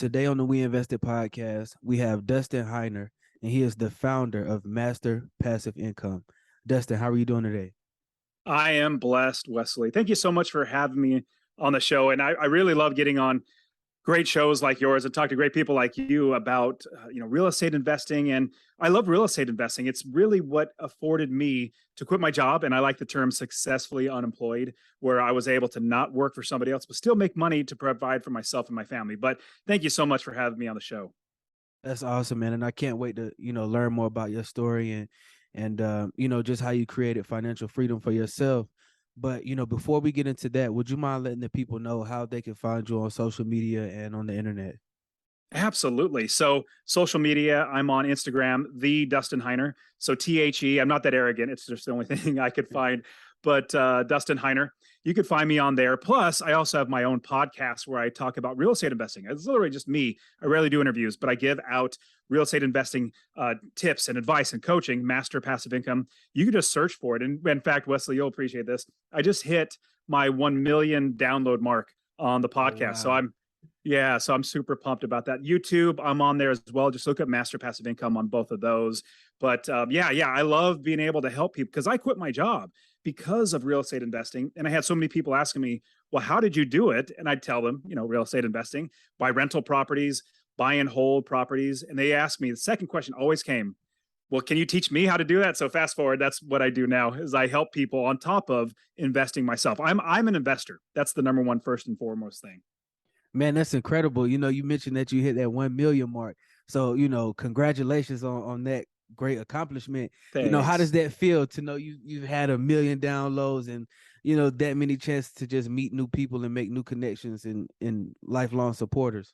Today on the We Invested podcast, we have Dustin Heiner, and he is the founder of Master Passive Income. Dustin, how are you doing today? I am blessed, Wesley. Thank you so much for having me on the show. And I really love getting on great shows like yours and talk to great people like you about real estate investing. And I love real estate investing. It's really what afforded me to quit my job. And I like the term successfully unemployed, where I was able to not work for somebody else, but still make money to provide for myself and my family. But thank you so much for having me on the show. That's awesome, man. And I can't wait to, learn more about your story and just how you created financial freedom for yourself. But, before we get into that, would you mind letting the people know how they can find you on social media and on the internet? Absolutely. So social media, I'm on Instagram, the Dustin Heiner. So THE, I'm not that arrogant. It's just the only thing I could find. But Dustin Heiner, you could find me on there. Plus, I also have my own podcast where I talk about real estate investing. It's literally just me. I rarely do interviews, but I give out real estate investing tips and advice and coaching, Master Passive Income. You can just search for it. And in fact, Wesley, you'll appreciate this. I just hit my 1 million download mark on the podcast. Oh, wow. So I'm super pumped about that. YouTube, I'm on there as well. Just look up Master Passive Income on both of those. But I love being able to help people because I quit my job because of real estate investing. And I had so many people asking me, well, how did you do it? And I'd tell them, real estate investing, buy rental properties, buy and hold properties. And they asked me, the second question always came, well, can you teach me how to do that? So fast forward, that's what I do now is I help people on top of investing myself. I'm an investor. That's the number one, first and foremost thing. Man, that's incredible. You mentioned that you hit that 1 million mark. So, congratulations on that great accomplishment. How does Thanks. that feel to know you've had 1 million downloads and, that many chances to just meet new people and make new connections and lifelong supporters?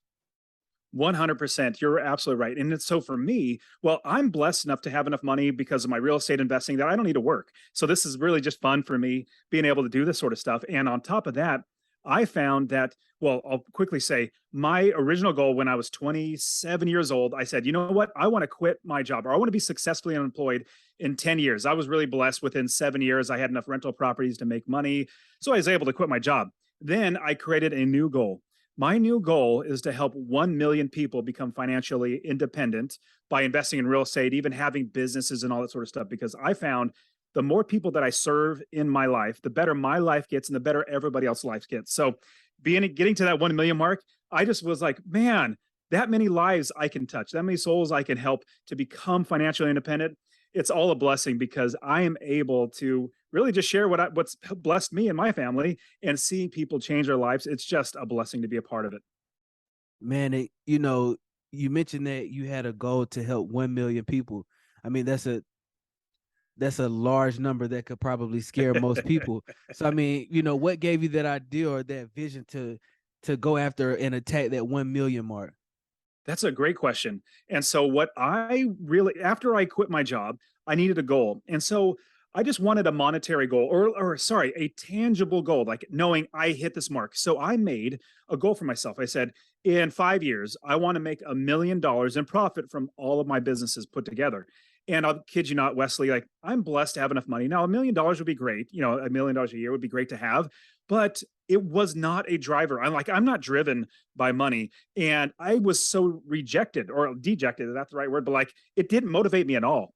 100%. You're absolutely right. And it's so for me, well, I'm blessed enough to have enough money because of my real estate investing that I don't need to work. So this is really just fun for me being able to do this sort of stuff. And on top of that, I found that, well, I'll quickly say my original goal when I was 27 years old, I said, you know what? I want to quit my job or I want to be successfully unemployed in 10 years. I was really blessed within 7 years. I had enough rental properties to make money. So I was able to quit my job. Then I created a new goal. My new goal is to help 1 million people become financially independent by investing in real estate, even having businesses and all that sort of stuff. Because I found the more people that I serve in my life, the better my life gets and the better everybody else's life gets. So getting to that 1 million mark, I just was like, man, that many lives I can touch, that many souls I can help to become financially independent. It's all a blessing because I am able to really just share what's blessed me and my family and seeing people change their lives. It's just a blessing to be a part of it. Man, you mentioned that you had a goal to help 1 million people. I mean, that's a large number that could probably scare most people. So, I mean, what gave you that idea or that vision to go after and attack that 1 million mark? That's a great question. And so what I really, after I quit my job, I needed a goal. And so I just wanted a monetary goal or sorry, a tangible goal, like knowing I hit this mark. So I made a goal for myself. I said, in 5 years, I want to make $1 million in profit from all of my businesses put together. And I'll kid you not, Wesley, like I'm blessed to have enough money. Now, $1 million would be great. $1 million a year would be great to have, but it was not a driver. I'm not driven by money. And I was so rejected or dejected, is that the right word? But like, it didn't motivate me at all.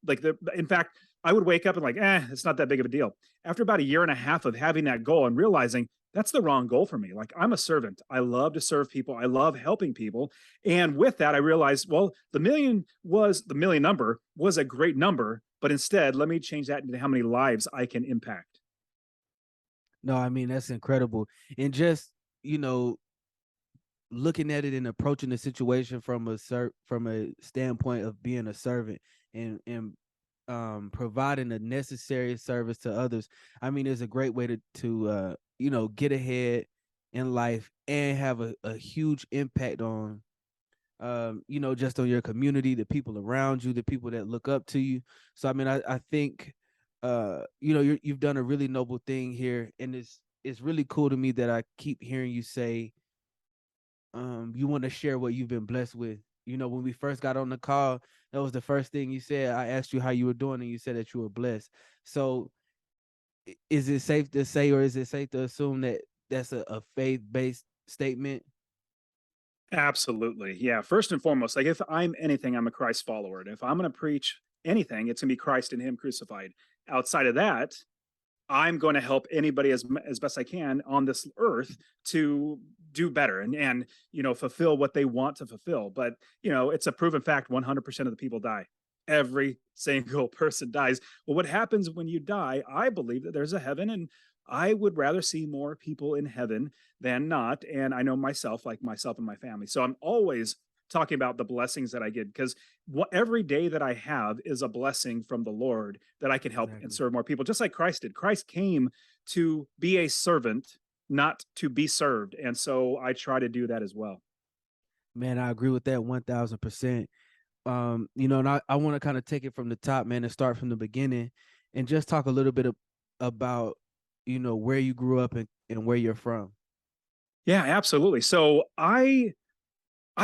In fact, I would wake up and like, it's not that big of a deal. After about a year and a half of having that goal and realizing that's the wrong goal for me. Like I'm a servant. I love to serve people. I love helping people. And with that, I realized, well, the million number was a great number, but instead, let me change that into how many lives I can impact. No, I mean, that's incredible. And just, looking at it and approaching the situation from a standpoint of being a servant and providing a necessary service to others. I mean, it's a great way to get ahead in life and have a huge impact on just on your community, the people around you, the people that look up to you. So I mean, I think you've done a really noble thing here, and it's really cool to me that I keep hearing you say you want to share what you've been blessed with. When we first got on the call, that was the first thing you said. I asked you how you were doing, and you said that you were blessed. So is it safe to say, or is it safe to assume that that's a faith-based statement? Absolutely. Yeah. First and foremost, like if I'm anything, I'm a Christ follower. And if I'm going to preach anything, it's going to be Christ and Him crucified. Outside of that, I'm going to help anybody as best I can on this earth to do better and fulfill what they want to fulfill. But it's a proven fact: 100% of the people die. Every single person dies. Well, what happens when you die? I believe that there's a heaven, and I would rather see more people in heaven than not. And I know myself, like myself and my family. So I'm always talking about the blessings that I get because every day that I have is a blessing from the Lord that I can help and Exactly. serve more people, just like Christ did. Christ came to be a servant, not to be served. And so I try to do that as well. Man, I agree with that 1000%. And I want to kind of take it from the top, man, and start from the beginning and just talk a little bit about, where you grew up and where you're from. Yeah, absolutely. So I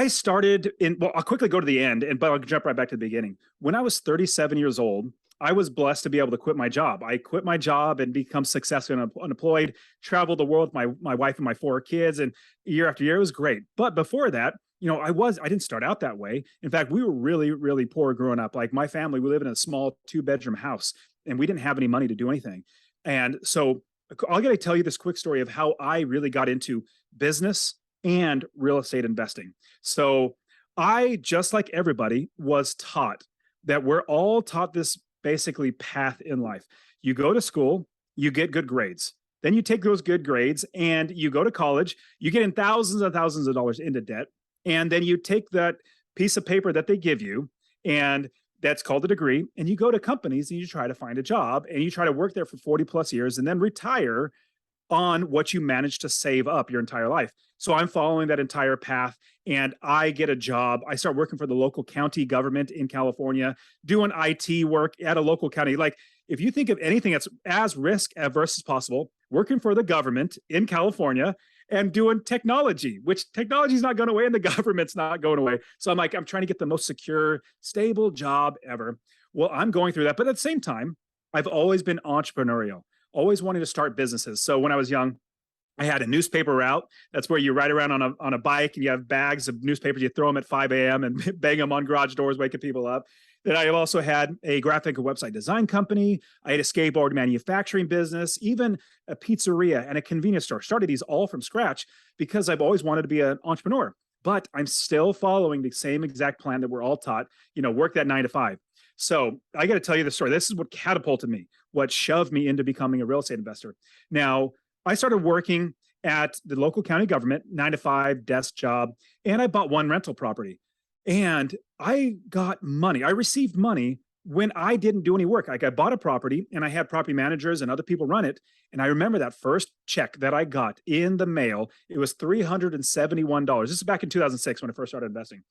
started in, well, I'll quickly go to the end, but I'll jump right back to the beginning. When I was 37 years old, I was blessed to be able to quit my job. I quit my job and become successful and unemployed, traveled the world with my wife and my four kids, and year after year, it was great. But before that, I didn't start out that way. In fact, we were really, really poor growing up. Like my family, we live in a small 2-bedroom house and we didn't have any money to do anything. And so I'll get to tell you this quick story of how I really got into business and real estate investing. So I, just like everybody, was taught that we're all taught this basically path in life. You go to school, you get good grades. Then you take those good grades and you go to college, you get in thousands and thousands of dollars into debt. And then you take that piece of paper that they give you, and that's called a degree, and you go to companies and you try to find a job and you try to work there for 40 plus years and then retire on what you managed to save up your entire life. So I'm following that entire path and I get a job. I start working for the local county government in California, doing IT work at a local county. Like if you think of anything that's as risk averse as possible, working for the government in California and doing technology, which technology is not going away and the government's not going away. So I'm trying to get the most secure, stable job ever. Well, I'm going through that. But at the same time, I've always been entrepreneurial, always wanting to start businesses. So when I was young, I had a newspaper route. That's where you ride around on a bike and you have bags of newspapers. You throw them at 5 a.m. and bang them on garage doors, waking people up. Then I have also had a graphic and website design company. I had a skateboard manufacturing business, even a pizzeria and a convenience store. Started these all from scratch because I've always wanted to be an entrepreneur. But I'm still following the same exact plan that we're all taught, work that 9 to 5. So I got to tell you the story. This is what catapulted me, what shoved me into becoming a real estate investor. Now, I started working at the local county government, 9 to 5 desk job, and I bought one rental property. And I got money. I received money when I didn't do any work. Like I bought a property and I had property managers and other people run it. And I remember that first check that I got in the mail. It was $371. This is back in 2006 when I first started investing.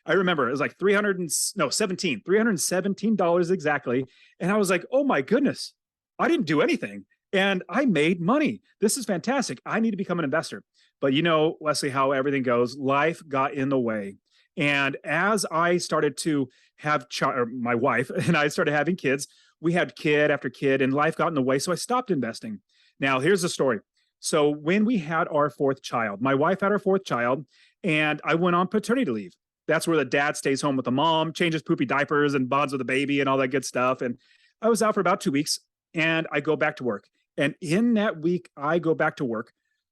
I remember it was like $317 exactly. And I was like, oh my goodness, I didn't do anything. And I made money. This is fantastic. I need to become an investor. But Wesley, how everything goes, life got in the way. And as I started to have my wife and I started having kids, we had kid after kid and life got in the way. So I stopped investing. Now, here's the story. So when we had our fourth child, my wife had our fourth child and I went on paternity leave. That's where the dad stays home with the mom, changes poopy diapers and bonds with the baby and all that good stuff. And I was out for about 2 weeks and I go back to work. And in that week, I go back to work.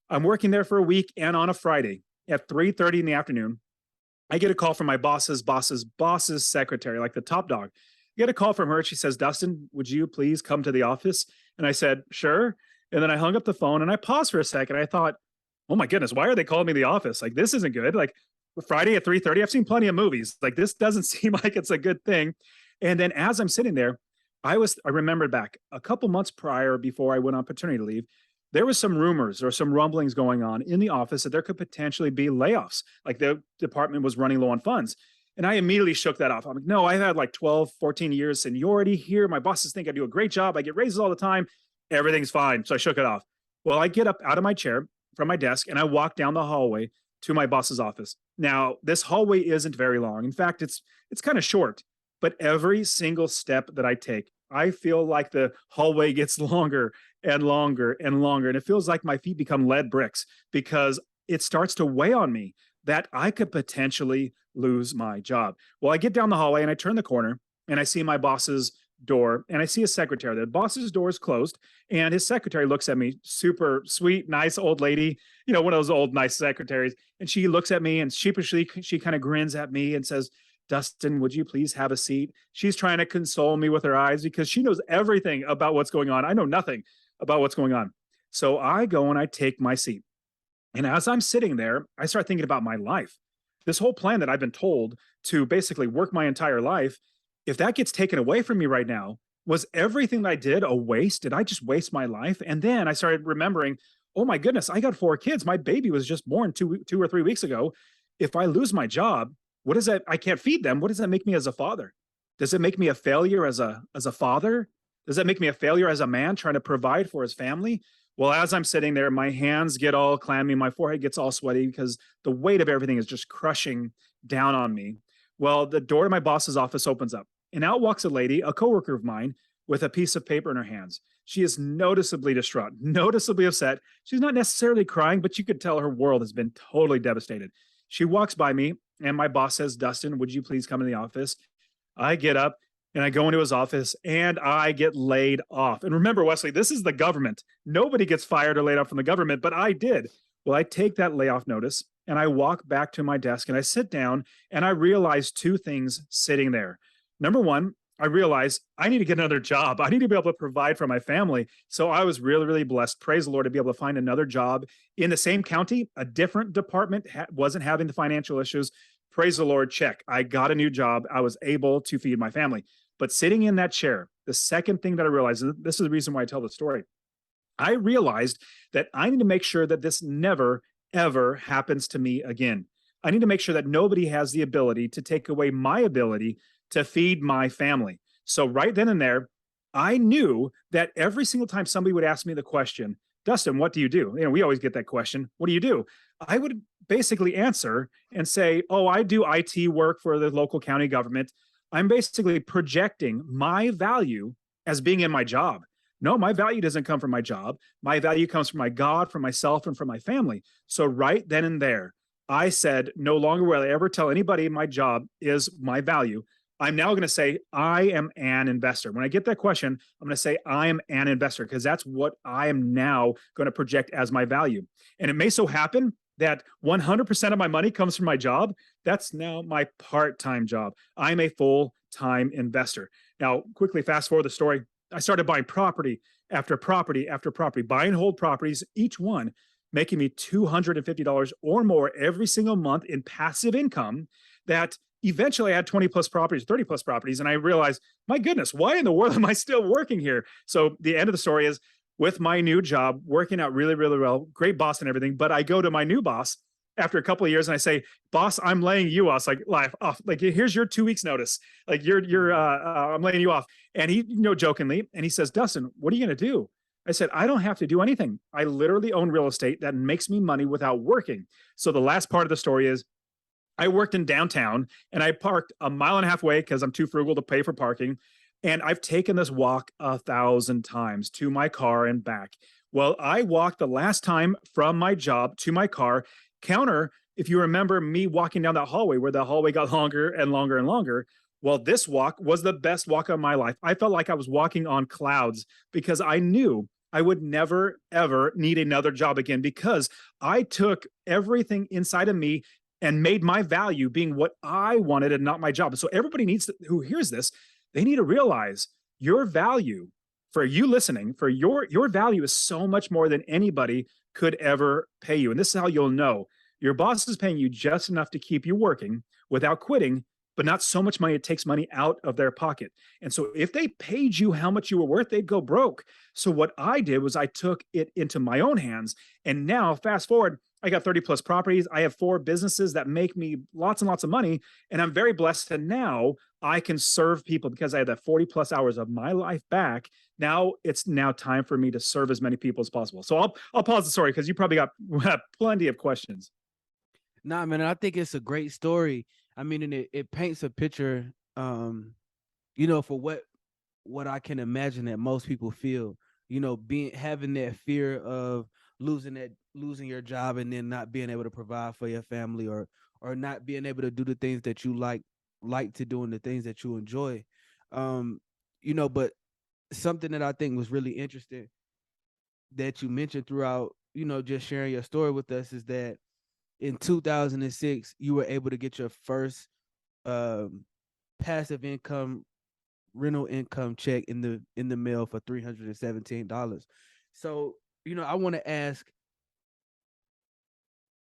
I'm working there for a week and on a Friday at 3:30 in the afternoon, I get a call from my boss's secretary, like the top dog. I get a call from her. She says, Dustin, would you please come to the office? And I said, sure. And then I hung up the phone and I paused for a second. I thought, oh my goodness, why are they calling me the office? Like, this isn't good. Like Friday at 3:30, I've seen plenty of movies. Like this doesn't seem like it's a good thing. And then as I'm sitting there, I remembered back a couple months prior before I went on paternity leave, there was some rumors or some rumblings going on in the office that there could potentially be layoffs, like the department was running low on funds. And I immediately shook that off. I'm like, no, I've had like 12, 14 years seniority here. My bosses think I do a great job. I get raises all the time. Everything's fine. So I shook it off. Well, I get up out of my chair from my desk and I walk down the hallway to my boss's office. Now, this hallway isn't very long. In fact, it's kind of short, but every single step that I take, I feel like the hallway gets longer and longer and longer. And it feels like my feet become lead bricks because it starts to weigh on me. that I could potentially lose my job. Well, I get down the hallway and I turn the corner and I see my boss's door and I see a secretary. The boss's door is closed and his secretary looks at me, super sweet, nice old lady, one of those old, nice secretaries. And she looks at me and sheepishly, she kind of grins at me and says, Dustin, would you please have a seat? She's trying to console me with her eyes because she knows everything about what's going on. I know nothing about what's going on. So I go and I take my seat. And as I'm sitting there, I start thinking about my life. This whole plan that I've been told to basically work my entire life, if that gets taken away from me right now, was everything that I did a waste? Did I just waste my life? And then I started remembering, oh my goodness, I got 4 kids. My baby was just born two or 3 weeks ago. If I lose my job, what is that? I can't feed them. What does that make me as a father? Does it make me a failure as a father? Does that make me a failure as a man trying to provide for his family? Well, as I'm sitting there, my hands get all clammy, my forehead gets all sweaty because the weight of everything is just crushing down on me. Well, the door to my boss's office opens up, and out walks a lady, a coworker of mine, with a piece of paper in her hands. She is noticeably distraught, noticeably upset. She's not necessarily crying, but you could tell her world has been totally devastated. She walks by me, and my boss says, Dustin, would you please come in the office? I get up and I go into his office and I get laid off. And remember, Wesley, this is the government. Nobody gets fired or laid off from the government, but I did. Well, I take that layoff notice and I walk back to my desk and I sit down and I realize 2 things sitting there. Number one, I realized I need to get another job. I need to be able to provide for my family. So I was really, really blessed. Praise the Lord to be able to find another job in the same county. A different department wasn't having the financial issues. Praise the Lord, check. I got a new job. I was able to feed my family. But sitting in that chair, the second thing that I realized, and this is the reason why I tell the story, I realized that I need to make sure that this never, ever happens to me again. I need to make sure that nobody has the ability to take away my ability to feed my family. So right then and there, I knew that every single time somebody would ask me the question, Dustin, what do you do? We always get that question. What do you do? I would basically answer and say, oh, I do IT work for the local county government. I'm basically projecting my value as being in my job. No, my value doesn't come from my job. My value comes from my God, from myself, and from my family. So right then and there, I said, no longer will I ever tell anybody my job is my value. I'm now going to say, I am an investor. When I get that question, I'm going to say, I am an investor, because that's what I am now going to project as my value. And it may so happen that 100% of my money comes from my job. That's now my part-time job. I'm a full-time investor. Now, quickly fast forward the story. I started buying property after property after property, buy and hold properties, each one making me $250 or more every single month in passive income, that eventually I had 20 plus properties, 30 plus properties. And I realized, my goodness, why in the world am I still working here? So the end of the story is, with my new job, working out really, really well, great boss and everything. But I go to my new boss after a couple of years and I say, boss, I'm laying you off. Like, here's your 2 weeks notice. Like I'm laying you off. And he, jokingly, and he says, Dustin, what are you going to do? I said, I don't have to do anything. I literally own real estate that makes me money without working. So the last part of the story is, I worked in downtown and I parked a mile and a half away because I'm too frugal to pay for parking. And I've taken this walk 1,000 times to my car and back. Well, I walked the last time from my job to my car. Counter, if you remember me walking down that hallway where the hallway got longer and longer and longer. Well, this walk was the best walk of my life. I felt like I was walking on clouds because I knew I would never, ever need another job again, because I took everything inside of me and made my value being what I wanted and not my job. And so everybody needs to, who hears this, they need to realize your value, for you listening, for your value is so much more than anybody could ever pay you. And this is how you'll know your boss is paying you just enough to keep you working without quitting, but not so much money it takes money out of their pocket. And so if they paid you how much you were worth, they'd go broke. So what I did was I took it into my own hands. And now fast forward, I got 30 plus properties. I have 4 businesses that make me lots and lots of money. And I'm very blessed that now I can serve people because I had that 40 plus hours of my life back. Now it's time for me to serve as many people as possible. So I'll pause the story because you probably got plenty of questions. Nah, man, I think it's a great story. I mean, and it paints a picture, for what I can imagine that most people feel, having that fear of losing your job and then not being able to provide for your family, or not being able to do the things that you like to do and the things that you enjoy. um but something that I think was really interesting that you mentioned throughout, just sharing your story with us, is that in 2006 you were able to get your first um passive income rental income check in the mail for $317. So, I want to ask,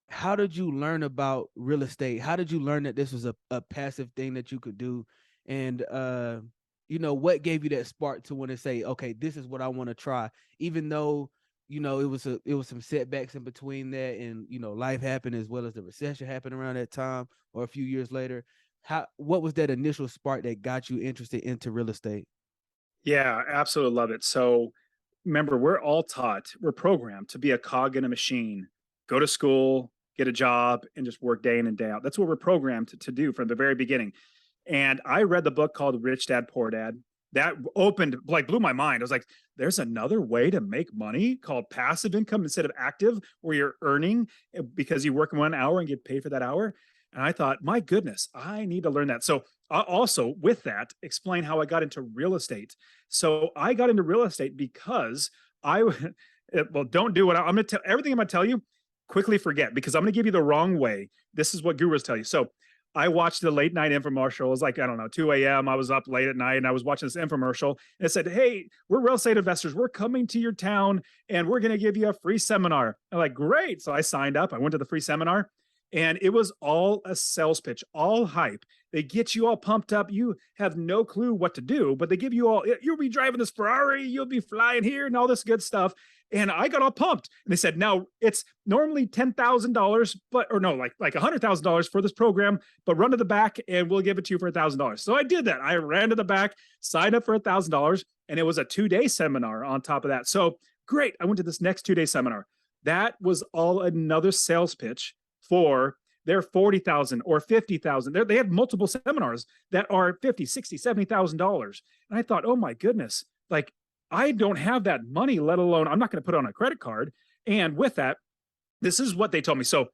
how did you learn about real estate? How did you learn that this was a passive thing that you could do? And what gave you that spark to want to say, okay, this is what I want to try, even though it was some setbacks in between that, and life happened, as well as the recession happened around that time or a few years later. What was that initial spark that got you interested into real estate? Yeah, absolutely love it. So remember, we're all taught, we're programmed to be a cog in a machine, go to school, get a job, and just work day in and day out. That's what we're programmed to do from the very beginning. And I read the book called Rich Dad Poor Dad. That opened, like, blew my mind. I was like, there's another way to make money called passive income instead of active, where you're earning because you work 1 hour and get paid for that hour. And I thought, my goodness, I need to learn that. So I also, with that, explain how I got into real estate. So I got into real estate because I, well, don't do what I'm going to tell, everything I'm going to tell you, quickly forget, because I'm going to give you the wrong way. This is what gurus tell you. So I watched the late night infomercial. It was like, I don't know, 2 a.m. I was up late at night and I was watching this infomercial. And it said, hey, we're real estate investors. We're coming to your town and we're going to give you a free seminar. I'm like, great. So I signed up. I went to the free seminar and it was all a sales pitch, all hype. They get you all pumped up. You have no clue what to do, but they give you all, you'll be driving this Ferrari, you'll be flying here and all this good stuff. And I got all pumped. And they said, now it's normally $10,000, but, or no, like $100,000 for this program, but run to the back and we'll give it to you for $1,000. So I did that. I ran to the back, signed up for $1,000, and it was a 2-day seminar on top of that. So great. I went to this next 2-day seminar. That was all another sales pitch for their 40,000 or 50,000. They had multiple seminars that are 50, 60, $70,000. And I thought, oh my goodness, like, I don't have that money, let alone I'm not going to put it on a credit card. And with that, this is what they told me. So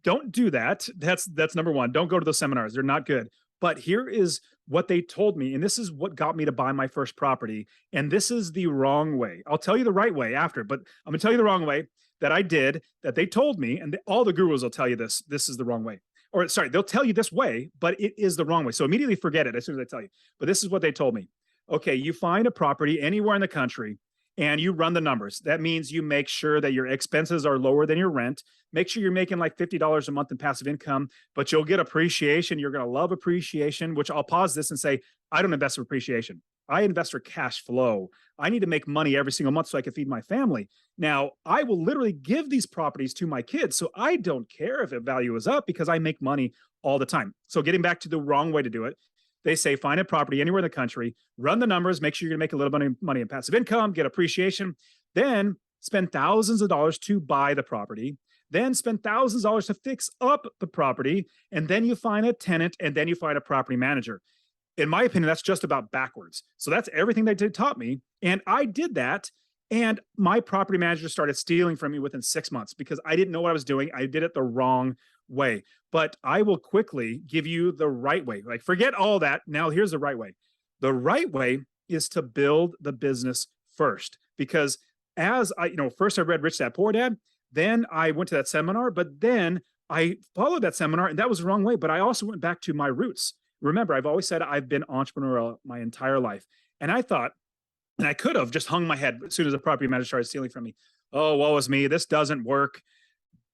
don't do that. That's number one. Don't go to those seminars. They're not good. But here is what they told me. And this is what got me to buy my first property. And this is the wrong way. I'll tell you the right way after, but I'm going to tell you the wrong way that I did, that they told me. And all the gurus will tell you this. This is the wrong way. Or sorry, they'll tell you this way, but it is the wrong way. So immediately forget it as soon as I tell you. But this is what they told me. Okay, you find a property anywhere in the country and you run the numbers. That means you make sure that your expenses are lower than your rent. Make sure you're making like $50 a month in passive income, but you'll get appreciation. You're going to love appreciation, which I'll pause this and say, I don't invest for appreciation. I invest for cash flow. I need to make money every single month so I can feed my family. Now, I will literally give these properties to my kids. So I don't care if the value is up because I make money all the time. So getting back to the wrong way to do it, they say, find a property anywhere in the country, run the numbers, make sure you're going to make a little bit of money in passive income, get appreciation, then spend thousands of dollars to buy the property, then spend thousands of dollars to fix up the property, and then you find a tenant, and then you find a property manager. In my opinion, that's just about backwards. So that's everything they taught me. And I did that. And my property manager started stealing from me within 6 months because I didn't know what I was doing. I did it the wrong way. But I will quickly give you the right way. Like, forget all that. Now, here's the right way. The right way is to build the business first. Because as I, first I read Rich Dad Poor Dad, then I went to that seminar, but then I followed that seminar, and that was the wrong way. But I also went back to my roots. Remember, I've always said I've been entrepreneurial my entire life. And I thought, and I could have just hung my head as soon as the property manager started stealing from me. Oh, woe is me. This doesn't work.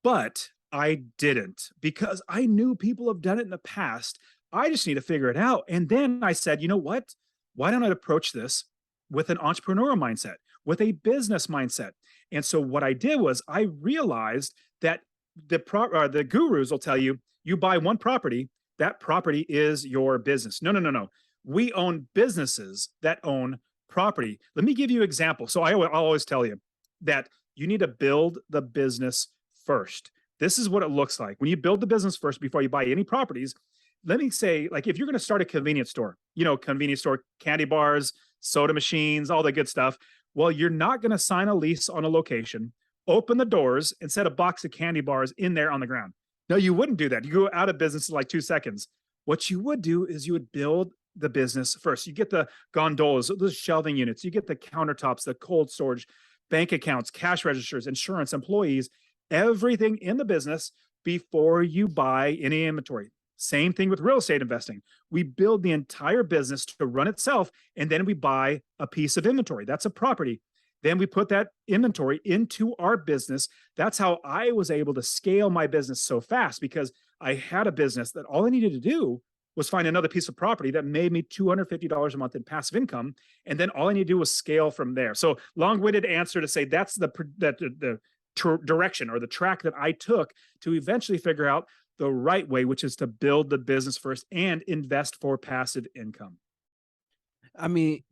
But I didn't, because I knew people have done it in the past. I just need to figure it out. And then I said, you know what? Why don't I approach this with an entrepreneurial mindset, with a business mindset? And so what I did was I realized that the gurus will tell you, you buy one property, that property is your business. No, no, no, no. We own businesses that own property. Let me give you an example. So I'll always tell you that you need to build the business first. This is what it looks like. When you build the business first before you buy any properties, let me say, like, if you're going to start a convenience store, convenience store, candy bars, soda machines, all the good stuff. Well, you're not going to sign a lease on a location open the doors and set a box of candy bars in there on the ground. No, you wouldn't do that. You go out of business in like 2 seconds. What you would do is you would build the business first. You get the gondolas, the shelving units, you get the countertops, the cold storage, bank accounts, cash registers, insurance, employees, everything in the business before you buy any inventory. Same thing with real estate investing. We build the entire business to run itself, and then we buy a piece of inventory. That's a property. Then we put that inventory into our business. That's how I was able to scale my business so fast, because I had a business that all I needed to do was find another piece of property that made me $250 a month in passive income. And then all I need to do was scale from there. So long-winded answer to say that's the direction or the track that I took to eventually figure out the right way, which is to build the business first and invest for passive income. I mean,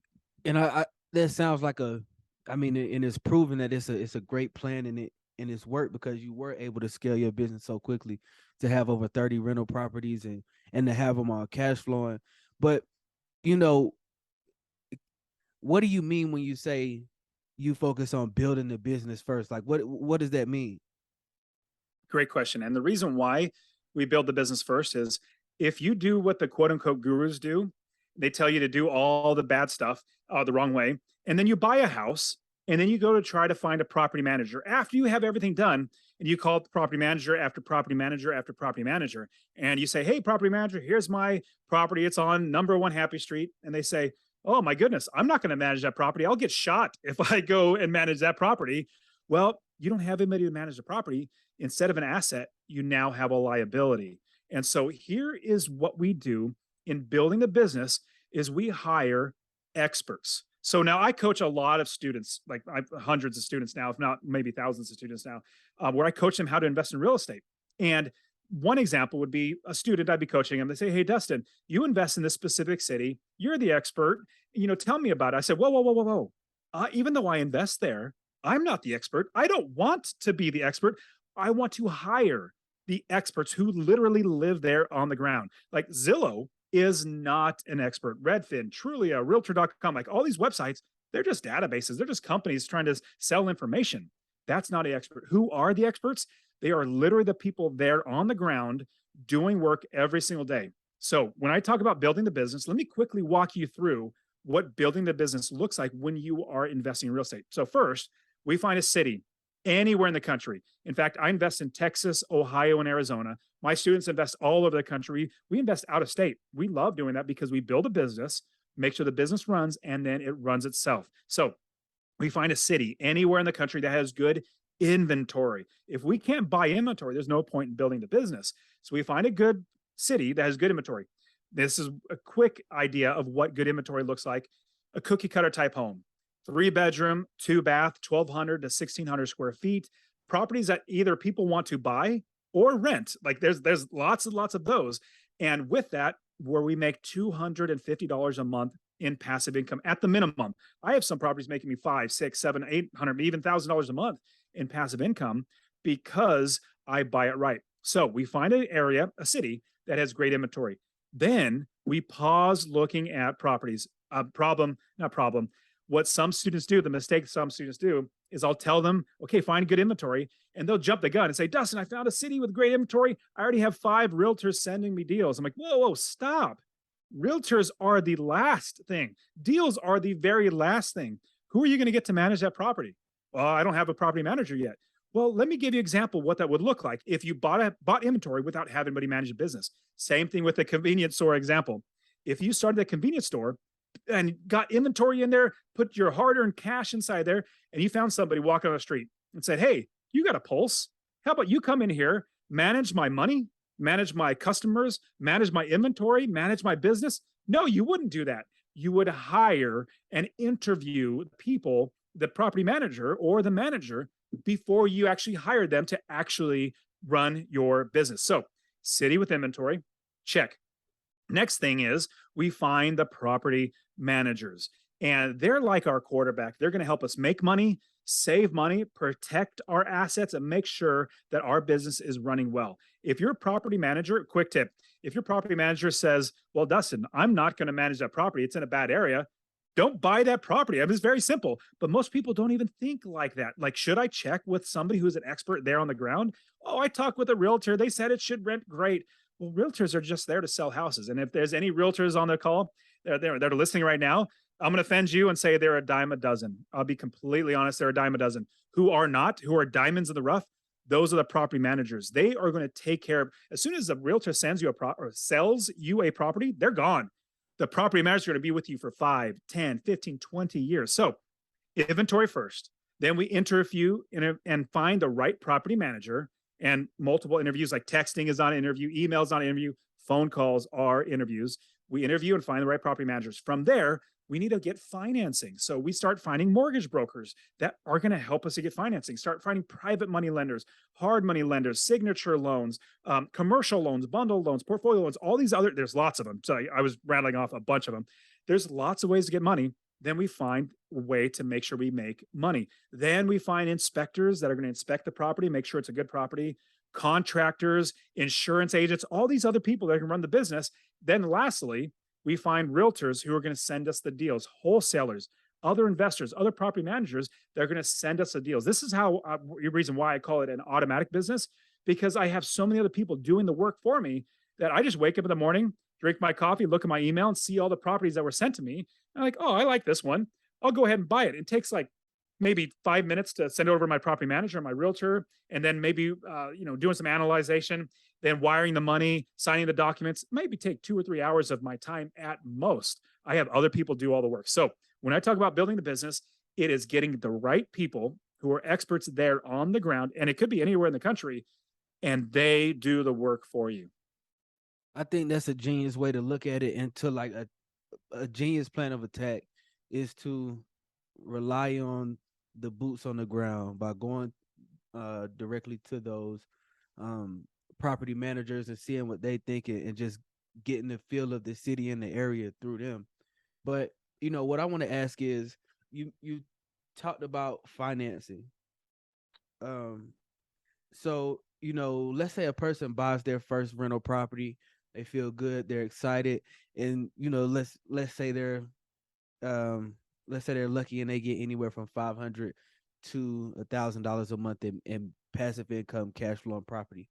and I that sounds like I mean, and it's proven that it's a great plan and it's worked because you were able to scale your business so quickly to have over 30 rental properties and to have them all cash flowing. But you know, what do you mean when you say you focus on building the business first? Like what does that mean? Great question. And the reason why we build the business first is if you do what the quote unquote gurus do, they tell you to do all the bad stuff the wrong way. And then you buy a house and then you go to try to find a property manager after you have everything done. And you call the property manager after property manager after property manager. And you say, hey, property manager, here's my property. It's on number 1 Happy Street. And they say, oh my goodness, I'm not going to manage that property. I'll get shot if I go and manage that property. Well, you don't have anybody to manage the property. Instead of an asset, you now have a liability. And so here is what we do in building the business is we hire experts. So now I coach a lot of students, like I've hundreds of students now, if not maybe thousands of students now, where I coach them how to invest in real estate. And one example would be a student I'd be coaching them. They say, hey, Dustin, you invest in this specific city. You're the expert. Tell me about it. I said, whoa, whoa, whoa, whoa, whoa. Even though I invest there, I'm not the expert. I don't want to be the expert. I want to hire the experts who literally live there on the ground. Like Zillow is not an expert. Redfin, Trulia, Realtor.com, like all these websites, they're just databases. They're just companies trying to sell information. That's not an expert. Who are the experts? They are literally the people there on the ground doing work every single day. So when I talk about building the business, let me quickly walk you through what building the business looks like when you are investing in real estate. So first, we find a city anywhere in the country. In fact, I invest in Texas, Ohio, and Arizona. My students invest all over the country. We invest out of state. We love doing that because we build a business, make sure the business runs, and then it runs itself. So we find a city anywhere in the country that has good inventory. If we can't buy inventory, there's no point in building the business. So we find a good city that has good inventory. This is a quick idea of what good inventory looks like. A cookie cutter type home, 3-bedroom, 2-bath, 1,200 to 1,600 square feet. Properties that either people want to buy or rent. Like there's lots and lots of those. And with that, where we make $250 a month in passive income at the minimum. I have some properties making me $500, $600, $700, $800, even $1,000 a month in passive income because I buy it right. So we find an area, a city that has great inventory. Then we pause looking at properties. What some students do, the mistake some students do is I'll tell them, okay, find good inventory. And they'll jump the gun and say, Dustin, I found a city with great inventory. I already have 5 realtors sending me deals. I'm like, whoa, stop. Realtors are the last thing. Deals are the very last thing. Who are you going to get to manage that property? Well, I don't have a property manager yet. Well, let me give you an example of what that would look like if you bought inventory without having anybody manage a business. Same thing with the convenience store example. If you started a convenience store and got inventory in there, put your hard-earned cash inside there, and you found somebody walking on the street and said, hey, you got a pulse. How about you come in here, manage my money, manage my customers, manage my inventory, manage my business? No, you wouldn't do that. You would hire and interview people, the property manager or the manager, before you actually hire them to actually run your business. So city with inventory, check. Next thing is we find the property managers, and they're like our quarterback. They're going to help us make money, save money, protect our assets, and make sure that our business is running well. If your property manager, quick tip, if your property manager says, well, Dustin, I'm not going to manage that property, it's in a bad area, don't buy that property. I mean, it's very simple, but most people don't even think like that. Like, should I check with somebody who's an expert there on the ground? Oh, I talked with a realtor. They said it should rent great. Well, realtors are just there to sell houses. And if there's any realtors on the call, they're listening right now, I'm going to offend you and say they're a dime a dozen. I'll be completely honest. They're a dime a dozen. Who are not, who are diamonds in the rough, those are the property managers. They are going to take care of, as soon as a realtor sends you or sells you a property, they're gone. The property managers are going to be with you for 5, 10, 15, 20 years. So inventory first, then we interview and find the right property manager, and multiple interviews, like texting is not an interview, emails not an interview, phone calls are interviews. We interview and find the right property managers. From there, we need to get financing. So we start finding mortgage brokers that are going to help us to get financing, start finding private money lenders, hard money lenders, signature loans, commercial loans, bundle loans, portfolio loans, all these other, there's lots of them. So I was rattling off a bunch of them. There's lots of ways to get money. Then we find a way to make sure we make money. Then we find inspectors that are going to inspect the property, make sure it's a good property, contractors, insurance agents, all these other people that can run the business. Then lastly, we find realtors who are going to send us the deals, wholesalers, other investors, other property managers that are going to send us the deals. This is how the reason why I call it an automatic business, because I have so many other people doing the work for me that I just wake up in the morning, drink my coffee, look at my email, and see all the properties that were sent to me. I'm like, oh, I like this one. I'll go ahead and buy it. It takes like maybe 5 minutes to send it over to my property manager, my realtor, and then maybe doing some analyzation, then wiring the money, signing the documents. Maybe take 2 or 3 hours of my time at most. I have other people do all the work. So when I talk about building the business, it is getting the right people who are experts there on the ground, and it could be anywhere in the country, and they do the work for you. I think that's a genius way to look at it, and to like a genius plan of attack is to rely on the boots on the ground by going directly to those property managers and seeing what they think, and just getting the feel of the city and the area through them. But what I want to ask is, you talked about financing. So let's say a person buys their first rental property, they feel good, they're excited, and let's say they're lucky and they get anywhere from $500 to $1,000 a month in passive income cash flow on property.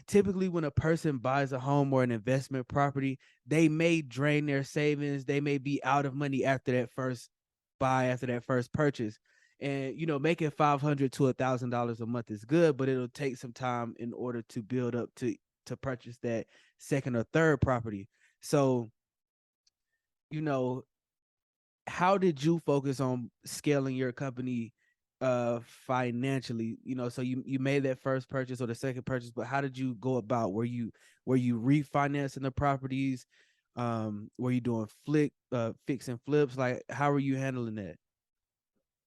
Typically when a person buys a home or an investment property, they may drain their savings. They may be out of money after that first buy, after that first purchase. And making $500 to $1,000 a month is good, but it'll take some time in order to build up to purchase that second or third property. So how did you focus on scaling your company financially? So you made that first purchase or the second purchase, but how did you go about? Were you refinancing the properties? Were you doing fix and flips? Like, how were you handling that?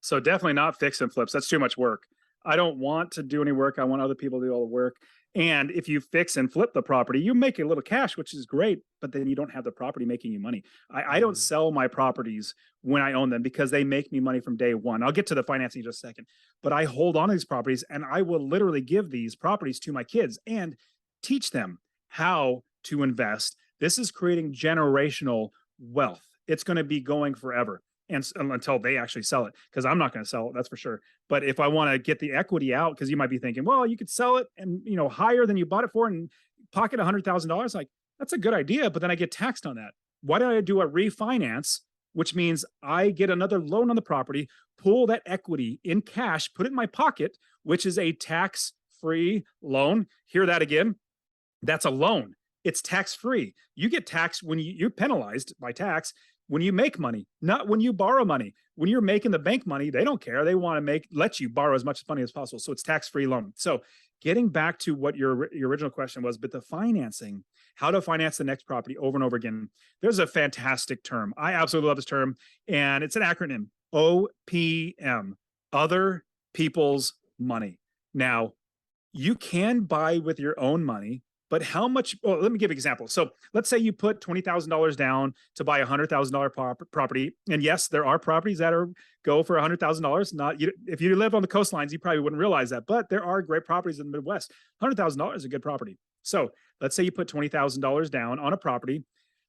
So definitely not fix and flips. That's too much work. I don't want to do any work. I want other people to do all the work. And if you fix and flip the property, you make a little cash, which is great, but then you don't have the property making you money. I don't sell my properties when I own them because they make me money from day one. I'll get to the financing in just a second, but I hold on to these properties, and I will literally give these properties to my kids and teach them how to invest. This is creating generational wealth. It's going to be going forever. And until they actually sell it, because I'm not going to sell it, that's for sure. But if I want to get the equity out, because you might be thinking, well, you could sell it and higher than you bought it for and pocket $100,000. Like, that's a good idea, but then I get taxed on that. Why don't I do a refinance, which means I get another loan on the property, pull that equity in cash, put it in my pocket, which is a tax-free loan. Hear that again? That's a loan. It's tax-free. You get taxed when you're penalized by tax when you make money, not when you borrow money. When you're making the bank money, they don't care. They want to let you borrow as much money as possible. So it's tax-free loan. So getting back to what your original question was, but the financing, how to finance the next property over and over again. There's a fantastic term. I absolutely love this term. And it's an acronym, OPM, other people's money. Now, you can buy with your own money, but how much? Well, let me give an example. So let's say you put $20,000 down to buy a $100,000 property. And yes, there are properties that go for $100,000. Not if you live on the coastlines, you probably wouldn't realize that, but there are great properties in the Midwest. $100,000 is a good property. So let's say you put $20,000 down on a property.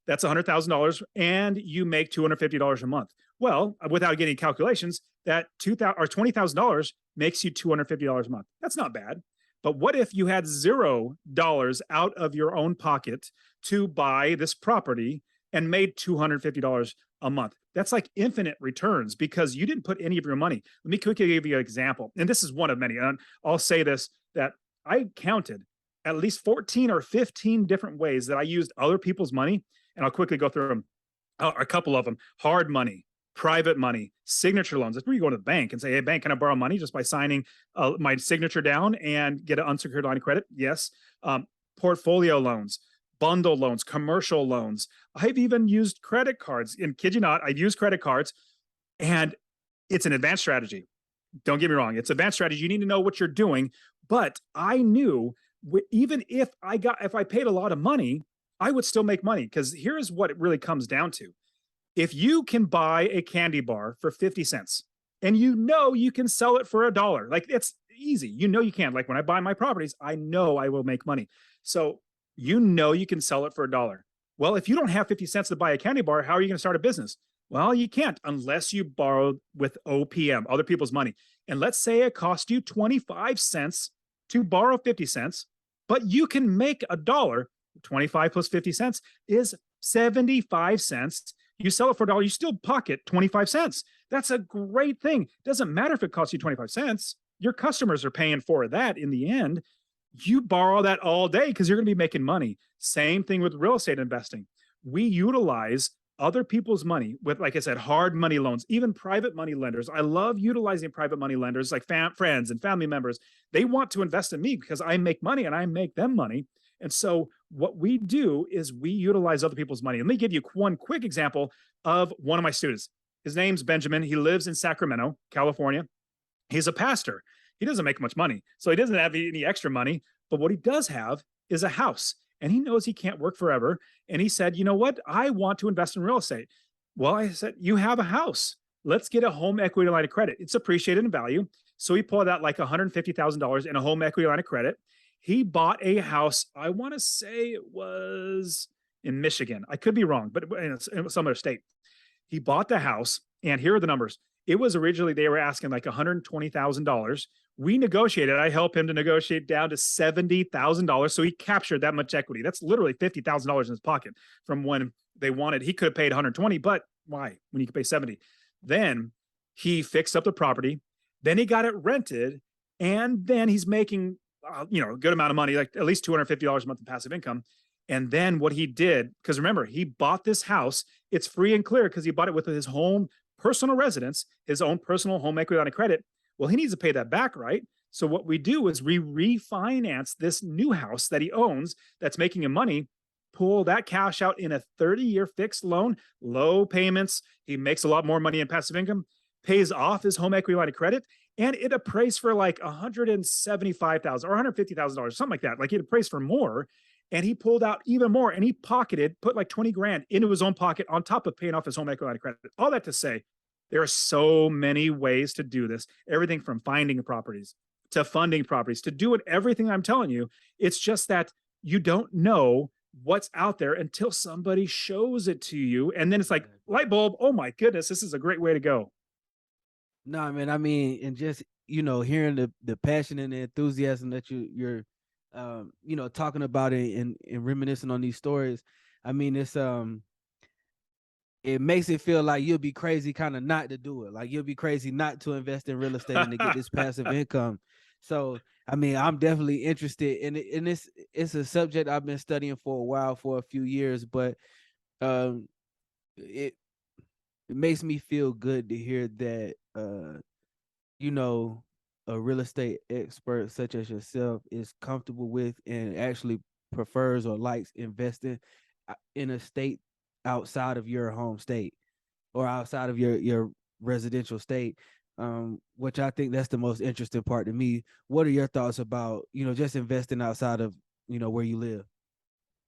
That's $100,000 and you make $250 a month. Well, without getting calculations, that $20,000 makes you $250 a month. That's not bad. But what if you had $0 out of your own pocket to buy this property and made $250 a month? That's like infinite returns because you didn't put any of your money. Let me quickly give you an example. And this is one of many. And I'll say this, that I counted at least 14 or 15 different ways that I used other people's money. And I'll quickly go through them. A couple of them: hard money, private money, signature loans. That's where you go to the bank and say, hey, bank, can I borrow money just by signing my signature down and get an unsecured line of credit? Yes. Portfolio loans, bundle loans, commercial loans. I've even used credit cards. And kid you not, I've used credit cards, and it's an advanced strategy. Don't get me wrong. It's advanced strategy. You need to know what you're doing. But I knew even if I paid a lot of money, I would still make money, because here's what it really comes down to. If you can buy a candy bar for 50 cents and you know you can sell it for $1, like, it's easy. You know you can. Like, when I buy my properties, I know I will make money. So you know you can sell it for $1. Well, if you don't have 50 cents to buy a candy bar, how are you going to start a business? Well, you can't unless you borrow with OPM, other people's money. And let's say it cost you 25 cents to borrow 50 cents, but you can make $1. 25 plus 50 cents is 75 cents. You sell it for $1, you still pocket 25 cents. That's a great thing. Doesn't matter if it costs you 25 cents. Your customers are paying for that in the end. You borrow that all day because you're going to be making money. Same thing with real estate investing. We utilize other people's money with, like I said, hard money loans, even private money lenders. I love utilizing private money lenders, like friends and family members. They want to invest in me because I make money and I make them money. And so what we do is we utilize other people's money. Let me give you one quick example of one of my students. His name's Benjamin. He lives in Sacramento, California. He's a pastor. He doesn't make much money, so he doesn't have any extra money. But what he does have is a house, and he knows he can't work forever. And he said, you know what? I want to invest in real estate. Well, I said, you have a house. Let's get a home equity line of credit. It's appreciated in value. So he pulled out like $150,000 in a home equity line of credit. He bought a house. I want to say it was in Michigan. I could be wrong, but in some other state. He bought the house, and here are the numbers. It was originally, they were asking like $120,000. We negotiated. I helped him to negotiate down to $70,000. So he captured that much equity. That's literally $50,000 in his pocket from when they wanted. He could have paid 120, but why when you could pay 70? Then he fixed up the property. Then he got it rented, and then he's making a good amount of money, like at least $250 a month in passive income. And then what he did, because remember, he bought this house. It's free and clear because he bought it with his home personal residence, his own personal home equity line of credit. Well, he needs to pay that back, right? So what we do is we refinance this new house that he owns that's making him money, pull that cash out in a 30-year fixed loan, low payments. He makes a lot more money in passive income, pays off his home equity line of credit, and it appraised for like $175,000 or $150,000, something like that. Like, it appraised for more, and he pulled out even more, and he put like 20 grand into his own pocket on top of paying off his home equity line of credit. All that to say, there are so many ways to do this. Everything from finding properties to funding properties to doing everything I'm telling you. It's just that you don't know what's out there until somebody shows it to you. And then it's like, light bulb, oh my goodness, this is a great way to go. No, man, I mean, and just, hearing the passion and the enthusiasm that you're talking about it and reminiscing on these stories. I mean, it's it makes it feel like you'll be crazy kind of not to do it. Like, you'll be crazy not to invest in real estate and to get this passive income. So, I mean, I'm definitely interested in it. And it's a subject I've been studying for a while, for a few years, but it makes me feel good to hear that, a real estate expert such as yourself is comfortable with and actually prefers or likes investing in a state outside of your home state or outside of your residential state, which I think that's the most interesting part to me. What are your thoughts about, just investing outside of, where you live?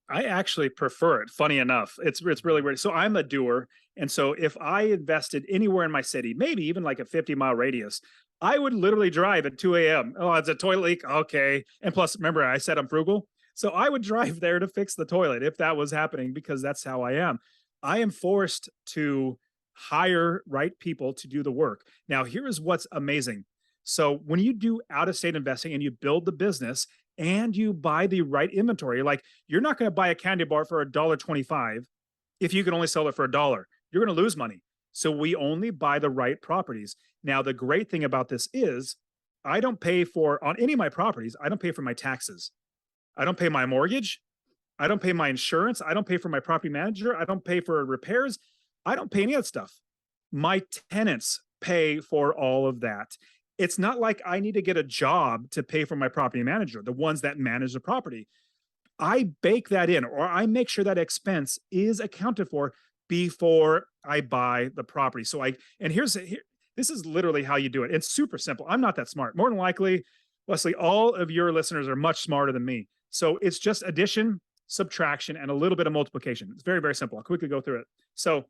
I actually prefer it. Funny enough, it's really weird. So I'm a doer. And so if I invested anywhere in my city, maybe even like a 50-mile radius, I would literally drive at 2 a.m. Oh, it's a toilet leak. Okay. And plus, remember, I said I'm frugal. So I would drive there to fix the toilet if that was happening, because that's how I am. I am forced to hire right people to do the work. Now, here is what's amazing. So when you do out of state investing and you build the business and you buy the right inventory, like you're not going to buy a candy bar for $1.25 if you can only sell it for $1. You're going to lose money. So we only buy the right properties. Now, the great thing about this is I don't pay for, on any of my properties, I don't pay for my taxes. I don't pay my mortgage. I don't pay my insurance. I don't pay for my property manager. I don't pay for repairs. I don't pay any of that stuff. My tenants pay for all of that. It's not like I need to get a job to pay for my property manager, the ones that manage the property. I bake that in, or I make sure that expense is accounted for before I buy the property. So and this is literally how you do it. It's super simple. I'm not that smart. More than likely, Leslie, all of your listeners are much smarter than me. So it's just addition, subtraction, and a little bit of multiplication. It's very, very simple. I'll quickly go through it. So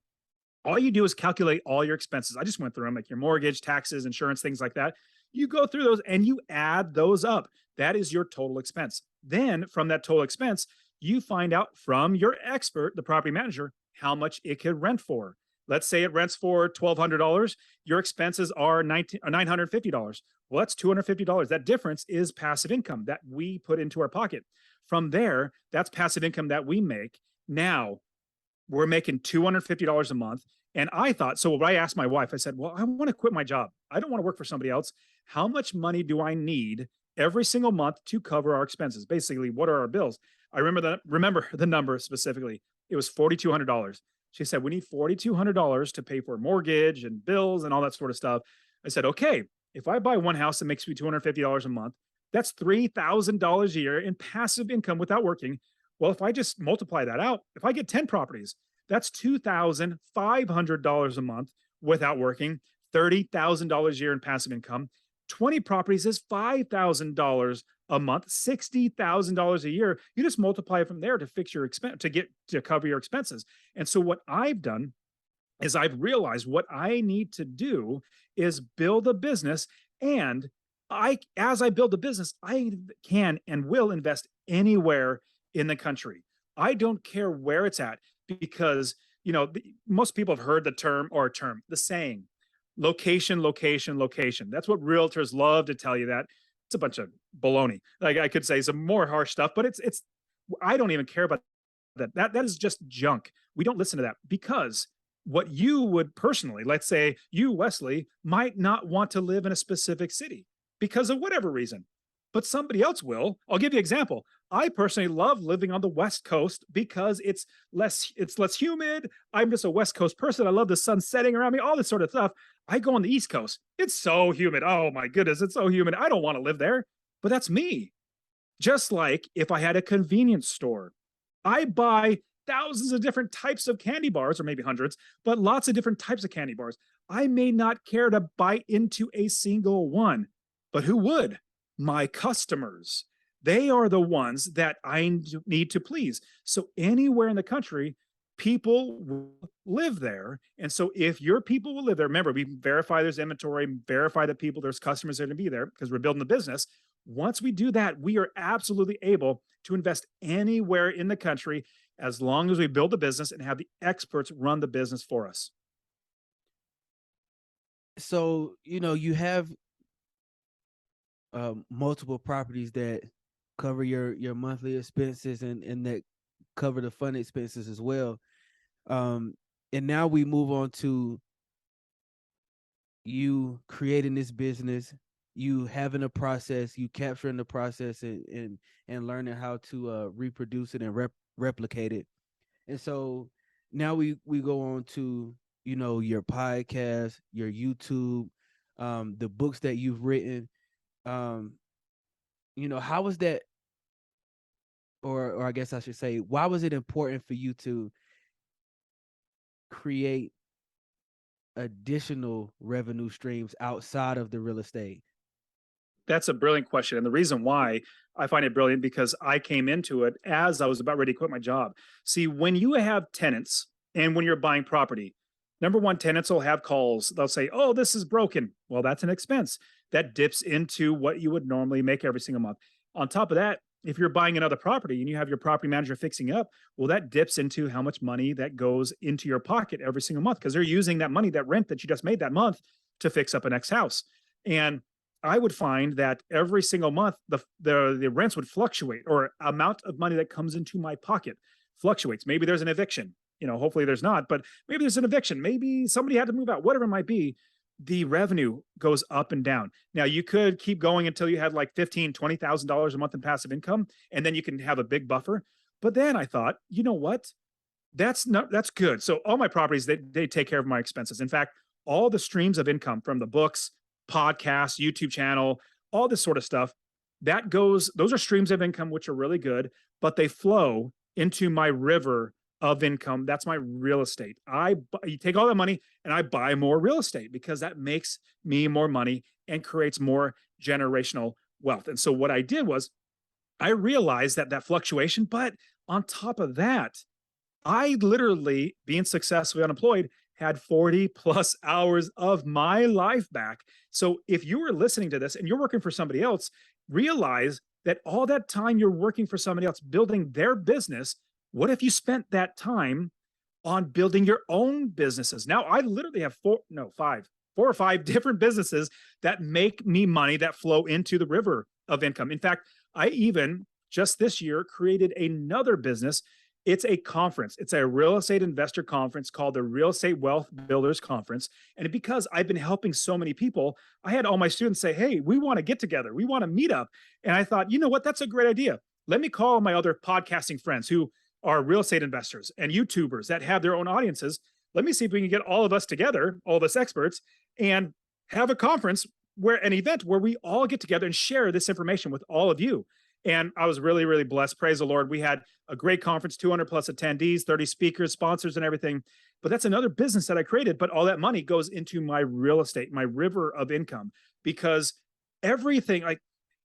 all you do is calculate all your expenses. I just went through them, like your mortgage, taxes, insurance, things like that. You go through those and you add those up. That is your total expense. Then from that total expense, you find out from your expert, the property manager, how much it could rent for. Let's say it rents for $1,200. Your expenses are $950. Well, that's $250. That difference is passive income that we put into our pocket. From there, that's passive income that we make. Now we're making $250 a month. And I thought, so what I asked my wife, I said, well, I want to quit my job. I don't want to work for somebody else. How much money do I need every single month to cover our expenses? Basically, what are our bills? I remember the number specifically. It was $4,200. She said, we need $4,200 to pay for mortgage and bills and all that sort of stuff. I said, okay, if I buy one house that makes me $250 a month, that's $3,000 a year in passive income without working. Well, if I just multiply that out, if I get 10 properties, that's $2,500 a month without working, $30,000 a year in passive income. 20 properties is $5,000 a month, $60,000 a year. You just multiply it from there to fix your expense, to cover your expenses. And so what I've done is I've realized what I need to do is build a business. And as I build a business, I can and will invest anywhere in the country. I don't care where it's at, because, most people have heard the saying, location, location, location. That's what realtors love to tell you. That it's a bunch of baloney. Like, I could say some more harsh stuff, but I don't even care about that. That is just junk. We don't listen to that, because what you would personally, let's say you, Wesley, might not want to live in a specific city because of whatever reason, but somebody else will. I'll give you an example. I personally love living on the West Coast because it's less humid. I'm just a West Coast person. I love the sun setting around me, all this sort of stuff. I go on the East Coast. It's so humid. Oh my goodness, it's so humid. I don't want to live there, but that's me. Just like if I had a convenience store, I buy thousands of different types of candy bars, or maybe hundreds, but lots of different types of candy bars. I may not care to bite into a single one, but who would? My customers. They are the ones that I need to please. So anywhere in the country, people will live there. And so if your people will live there, remember, we verify there's inventory, verify that there's customers that are going to be there because we're building the business. Once we do that, we are absolutely able to invest anywhere in the country, as long as we build the business and have the experts run the business for us. So, you have multiple properties that cover your monthly expenses and that cover the fund expenses as well. And now we move on to you creating this business, you having a process, you capturing the process and learning how to reproduce it and replicate it. And so now we go on to, your podcast, your YouTube, the books that you've written. How was that, or I guess I should say, why was it important for you to create additional revenue streams outside of the real estate? That's a brilliant question. And the reason why I find it brilliant, because I came into it as I was about ready to quit my job. See, when you have tenants and when you're buying property, number one, tenants will have calls. They'll say, oh, this is broken. Well, that's an expense that dips into what you would normally make every single month. On top of that, if you're buying another property and you have your property manager fixing up, well, that dips into how much money that goes into your pocket every single month, because they're using that money, that rent that you just made that month, to fix up a next house. And I would find that every single month, the rents would fluctuate, or amount of money that comes into my pocket fluctuates. Maybe there's an eviction, hopefully there's not, but maybe there's an eviction. Maybe somebody had to move out, whatever it might be. The revenue goes up and down. Now you could keep going until you had like $15,000, $20,000 a month in passive income, and then you can have a big buffer. But then I thought, you know what? That's good. So all my properties, they take care of my expenses. In fact, all the streams of income from the books, podcasts, YouTube channel, all this sort of stuff, those are streams of income, which are really good, but they flow into my river of income. That's my real estate. You take all that money and I buy more real estate, because that makes me more money and creates more generational wealth. And so what I did was, I realized that fluctuation, but on top of that, I literally, being successfully unemployed, had 40 plus hours of my life back. So if you were listening to this and you're working for somebody else, realize that all that time you're working for somebody else building their business, what if you spent that time on building your own businesses? Now I literally have four or five different businesses that make me money, that flow into the river of income. In fact, I even just this year created another business. It's a conference. It's a real estate investor conference called the Real Estate Wealth Builders Conference. And because I've been helping so many people, I had all my students say, hey, we want to get together. We want to meet up. And I thought, you know what? That's a great idea. Let me call my other podcasting friends who are real estate investors and YouTubers that have their own audiences. Let me see if we can get all of us together, all of us experts, and have a conference, an event where we all get together and share this information with all of you. And I was really, really blessed. Praise the Lord. We had a great conference, 200 plus attendees, 30 speakers, sponsors, and everything. But that's another business that I created. But all that money goes into my real estate, my river of income, because everything, like,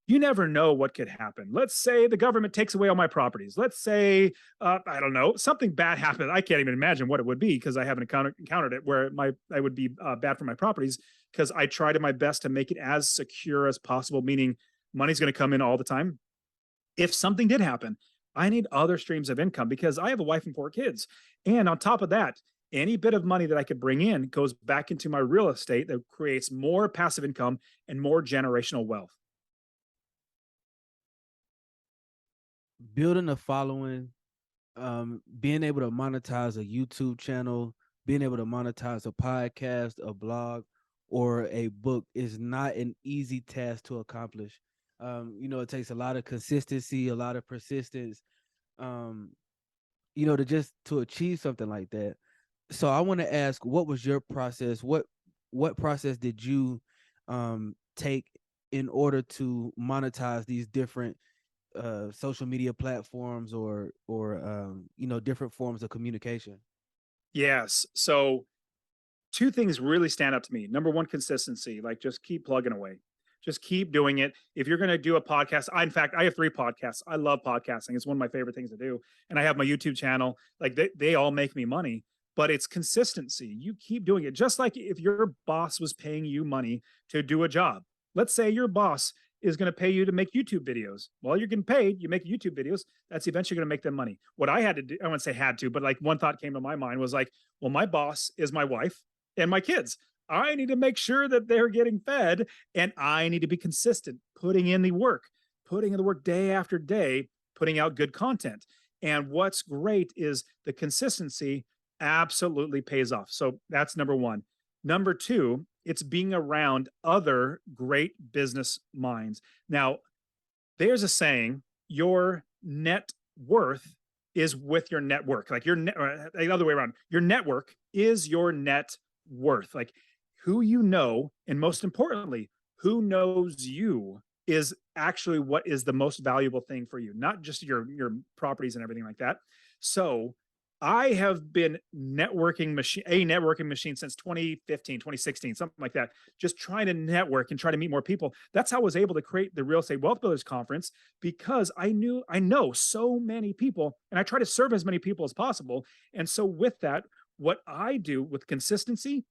you never know what could happen. Let's say the government takes away all my properties. Let's say, I don't know, something bad happened. I can't even imagine what it would be, because I haven't encountered it, where I would be bad for my properties, because I tried my best to make it as secure as possible, meaning money's going to come in all the time. If something did happen, I need other streams of income, because I have a wife and 4 kids. And on top of that, any bit of money that I could bring in goes back into my real estate that creates more passive income and more generational wealth. Building a following, being able to monetize a YouTube channel, being able to monetize a podcast, a blog, or a book is not an easy task to accomplish. It takes a lot of consistency, a lot of persistence, to achieve something like that. So I want to ask, what was your process? What process did you take in order to monetize these different social media platforms, or different forms of communication? Yes. So 2 things really stand out to me. Number 1, consistency. Like, just keep plugging away. Just keep doing it. If you're going to do a podcast, in fact, I have 3 podcasts. I love podcasting. It's one of my favorite things to do. And I have my YouTube channel. Like, they all make me money, but it's consistency. You keep doing it. Just like if your boss was paying you money to do a job. Let's say your boss is going to pay you to make YouTube videos. Well, you're getting paid, you make YouTube videos. That's eventually going to make them money. What I had to do, I wouldn't say had to, but like, one thought came to my mind was like, well, my boss is my wife and my kids. I need to make sure that they're getting fed, and I need to be consistent, putting in the work day after day, putting out good content. And what's great is the consistency absolutely pays off. So that's number 1. Number 2, it's being around other great business minds. Now, there's a saying, your net worth is with your network. Like, the other way around, your network is your net worth. Like, who you know, and most importantly, who knows you, is actually what is the most valuable thing for you, not just your properties and everything like that. So I have been a networking machine since 2015, 2016, something like that, just trying to network and try to meet more people. That's how I was able to create the Real Estate Wealth Builders Conference, because I know so many people, and I try to serve as many people as possible. And so with that, what I do with consistency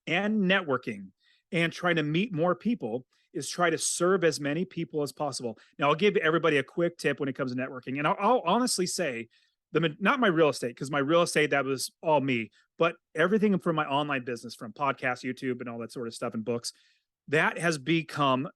and networking and trying to meet more people is try to serve as many people as possible. Now, I'll give everybody a quick tip when it comes to networking. And I'll honestly say, not my real estate, because my real estate, that was all me, but everything from my online business, from podcasts, YouTube, and all that sort of stuff, and books, that has become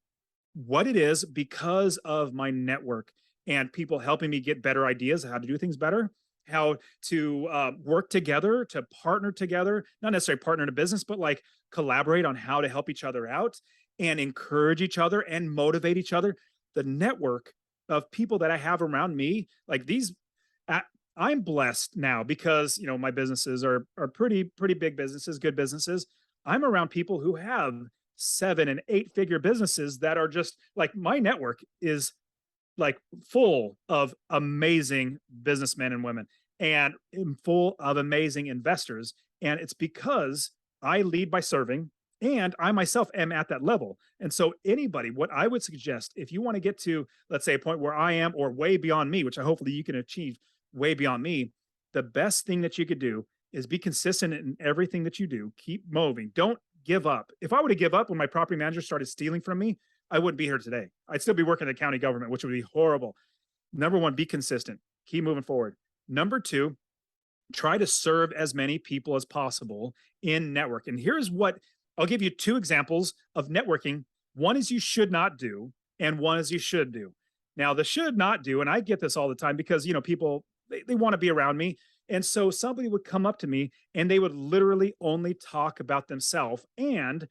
what it is because of my network and people helping me get better ideas of how to do things better, how to work together, to partner together, not necessarily partner in a business, but like collaborate on how to help each other out and encourage each other and motivate each other. The network of people that I have around me, like these, I'm blessed now because, my businesses are pretty big businesses, good businesses. I'm around people who have 7 and 8 figure businesses that are just like, my network is like full of amazing businessmen and women, and full of amazing investors. And it's because I lead by serving, and I myself am at that level. And so anybody, what I would suggest, if you want to get to, let's say, a point where I am or way beyond me, which I hopefully you can achieve way beyond me, the best thing that you could do is be consistent in everything that you do. Keep moving. Don't give up. If I were to give up when my property manager started stealing from me, I wouldn't be here today. I'd still be working in the county government, which would be horrible. Number one, be consistent. Keep moving forward. Number two, try to serve as many people as possible in network. And here's what I'll give you: 2 examples of networking. One is you should not do, and one is you should do. Now, the should not do, and I get this all the time because, people, they want to be around me. And so somebody would come up to me and they would literally only talk about themselves and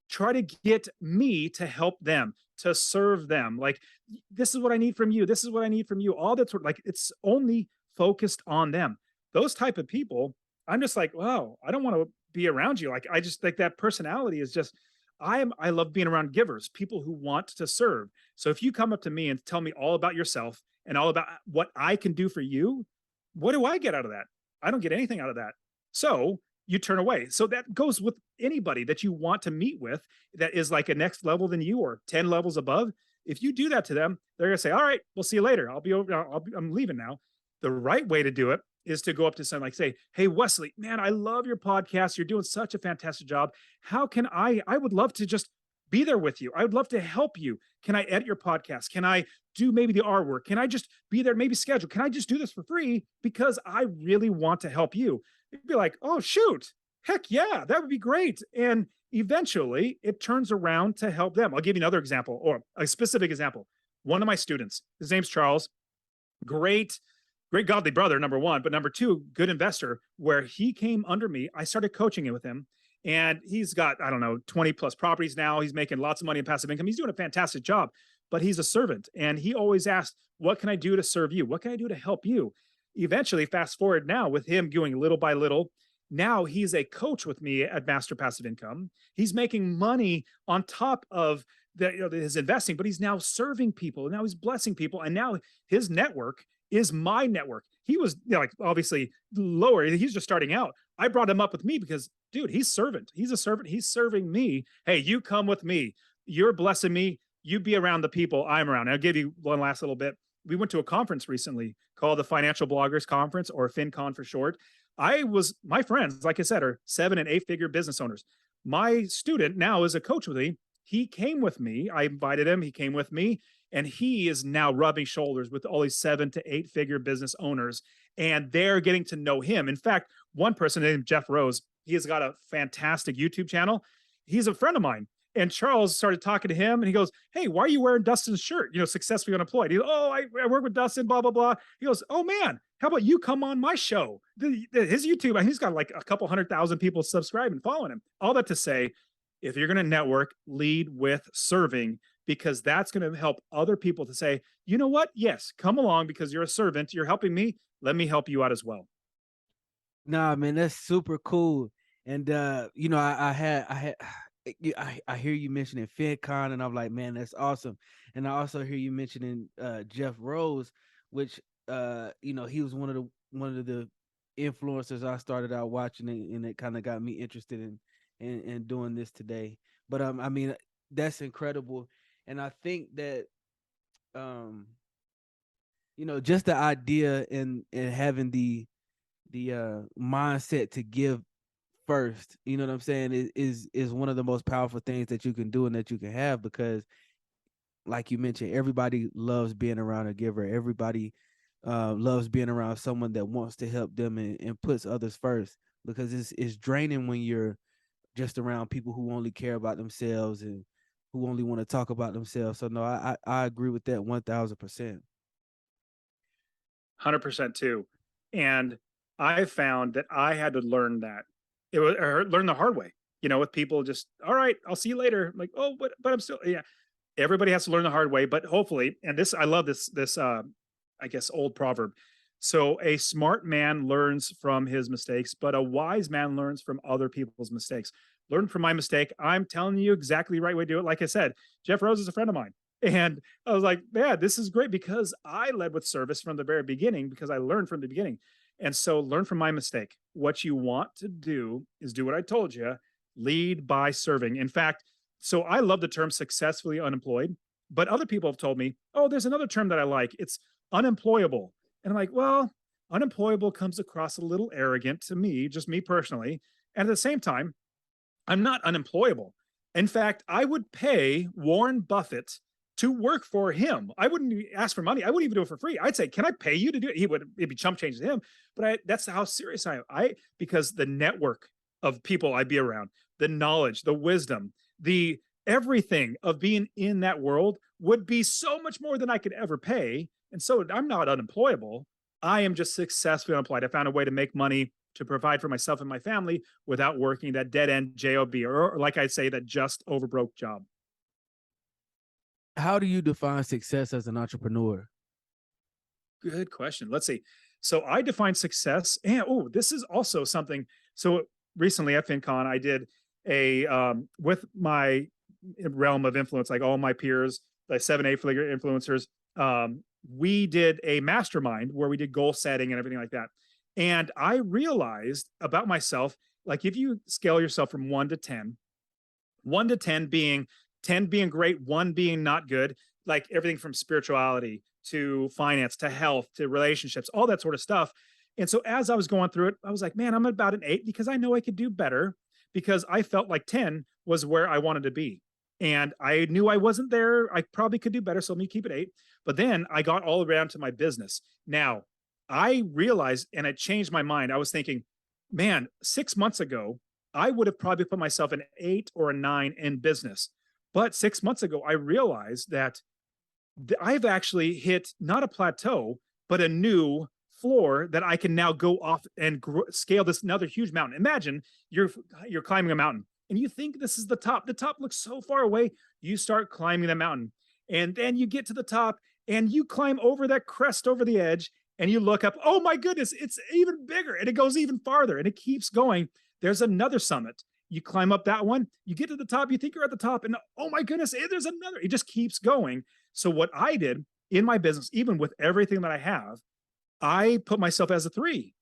try to get me to help them, to serve them. Like, this is what I need from you. This is what I need from you. All that's like, it's only focused on them. Those type of people, I'm just like, wow, I don't want to be around you. Like, I just like that personality is just, I love being around givers, people who want to serve. So if you come up to me and tell me all about yourself and all about what I can do for you, what do I get out of that? I don't get anything out of that. So you turn away. So that goes with anybody that you want to meet with that is like a next level than you or 10 levels above. If you do that to them, they're going to say, all right, we'll see you later. I'll be over. I'm leaving now. The right way to do it is to go up to someone, like, say, hey, Wesley, man, I love your podcast. You're doing such a fantastic job. How can I would love to just be there with you. I would love to help you. Can I edit your podcast? Can I do maybe the artwork? Can I just be there, maybe schedule? Can I just do this for free? Because I really want to help you. You'd be like, oh, shoot. Heck yeah, that would be great. And eventually it turns around to help them. I'll give you another example, or a specific example. One of my students, his name's Charles, great godly brother, number one, but number two, good investor. Where he came under me, I started coaching it with him. And he's got, I don't know, 20 plus properties now. He's making lots of money in passive income. He's doing a fantastic job, but he's a servant. And he always asked, what can I do to serve you? What can I do to help you? Eventually, fast forward now with him going little by little. Now he's a coach with me at Master Passive Income. He's making money on top of his investing, but he's now serving people. Now he's blessing people. And now his network is my network. He was like obviously lower. He's just starting out. I brought him up with me because, dude, he's servant. He's a servant. He's serving me. Hey, you come with me. You're blessing me. You be around the people I'm around. I'll give you one last little bit. We went to a conference recently called the Financial Bloggers Conference, or FinCon for short. My friends, like I said, are 7 and 8 figure business owners. My student now is a coach with me. He came with me. I invited him. He came with me. And he is now rubbing shoulders with all these 7 to 8 figure business owners. And they're getting to know him. In fact, one person named Jeff Rose, he has got a fantastic YouTube channel. He's a friend of mine. And Charles started talking to him and he goes, hey, why are you wearing Dustin's shirt? Successfully Unemployed. He goes, oh, I work with Dustin, blah, blah, blah. He goes, oh man, how about you come on my show? His YouTube, he's got like a couple 100,000 people subscribing, following him. All that to say, if you're going to network, lead with serving, because that's going to help other people to say, you know what? Yes, come along because you're a servant. You're helping me. Let me help you out as well. Nah, man, that's super cool. And I hear you mentioning FinCon, and I'm like, man, that's awesome. And I also hear you mentioning Jeff Rose, which he was one of the influencers I started out watching, and it kind of got me interested in doing this today. But I mean, that's incredible. And I think that just the idea and having the mindset to give first, you know what I'm saying, is one of the most powerful things that you can do and that you can have, because like you mentioned, everybody loves being around a giver. Everybody loves being around someone that wants to help them and puts others first, because it's draining when you're just around people who only care about themselves and who only want to talk about themselves. So no, I agree with that 1000%. 100% too. And I found that I had to learn that. It was, or learn the hard way, you know, with people just, all right, I'll see you later. I'm like, oh, but I'm still, yeah. Everybody has to learn the hard way, but hopefully, and this, I love this, I guess, old proverb. So a smart man learns from his mistakes, but a wise man learns from other people's mistakes. Learn from my mistake. I'm telling you exactly the right way to do it. Like I said, Jeff Rose is a friend of mine. And I was like, yeah, this is great because I led with service from the very beginning because I learned from the beginning. And so learn from my mistake. What you want to do is do what I told you, lead by serving. In fact, so I love the term successfully unemployed, but other people have told me, oh, there's another term that I like. It's unemployable. And I'm like, well, unemployable comes across a little arrogant to me, just me personally. And at the same time, I'm not unemployable. In fact, I would pay Warren Buffett to work for him. I wouldn't ask for money. I wouldn't even do it for free. I'd say, "Can I pay you to do it?" It'd be chump change to him. But that's how serious I am. Because the network of people I'd be around, the knowledge, the wisdom, the everything of being in that world would be so much more than I could ever pay. And so I'm not unemployable. I am just successfully unemployed. I found a way to make money to provide for myself and my family without working that dead end job, or like I say, that just over broke job. How do you define success as an entrepreneur? Good question. Let's see. So I define success, and oh, this is also something. So recently at FinCon, I did a with my realm of influence, like all my peers, like 7 8 figure influencers. We did a mastermind where we did goal setting and everything like that. And I realized about myself, like if you scale yourself from 1 to 10, 1 to 10 being 10 being great, one being not good, like everything from spirituality to finance to health to relationships, all that sort of stuff. And so as I was going through it, I was like, man, I'm about an 8 because I know I could do better, because I felt like 10 was where I wanted to be. And I knew I wasn't there. I probably could do better. So let me keep it 8. But then I got all around to my business. Now I realized, and it changed my mind. I was thinking, man, 6 months ago, I would have probably put myself an 8 or a 9 in business. But 6 months ago, I realized that I've actually hit not a plateau, but a new floor that I can now go off and scale this another huge mountain. Imagine you're climbing a mountain and you think this is the top. The top looks so far away. You start climbing the mountain, and then you get to the top and you climb over that crest over the edge, and you look up. Oh my goodness, it's even bigger, and it goes even farther, and it keeps going. There's another summit. You climb up that one, you get to the top, you think you're at the top, and oh my goodness, there's another. It just keeps going. So what I did in my business, even with everything that I have, I put myself as a 3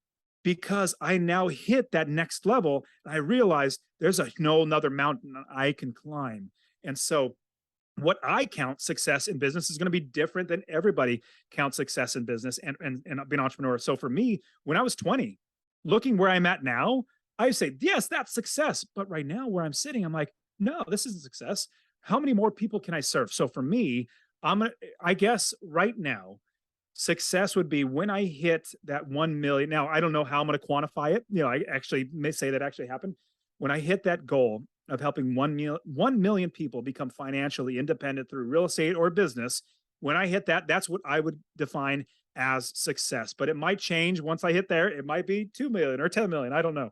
because I now hit that next level. And I realized there's no another mountain I can climb. And so what I count success in business is going to be different than everybody counts success in business and being an entrepreneur. So for me, when I was 20, looking where I'm at now, I say, yes, that's success. But right now where I'm sitting, I'm like, no, this isn't success. How many more people can I serve? So for me, I guess right now, success would be when I hit that 1 million. Now, I don't know how I'm going to quantify it. You know, I actually may say that actually happened. When I hit that goal of helping 1 million people become financially independent through real estate or business, when I hit that, that's what I would define as success. But it might change once I hit there. It might be 2 million or 10 million. I don't know.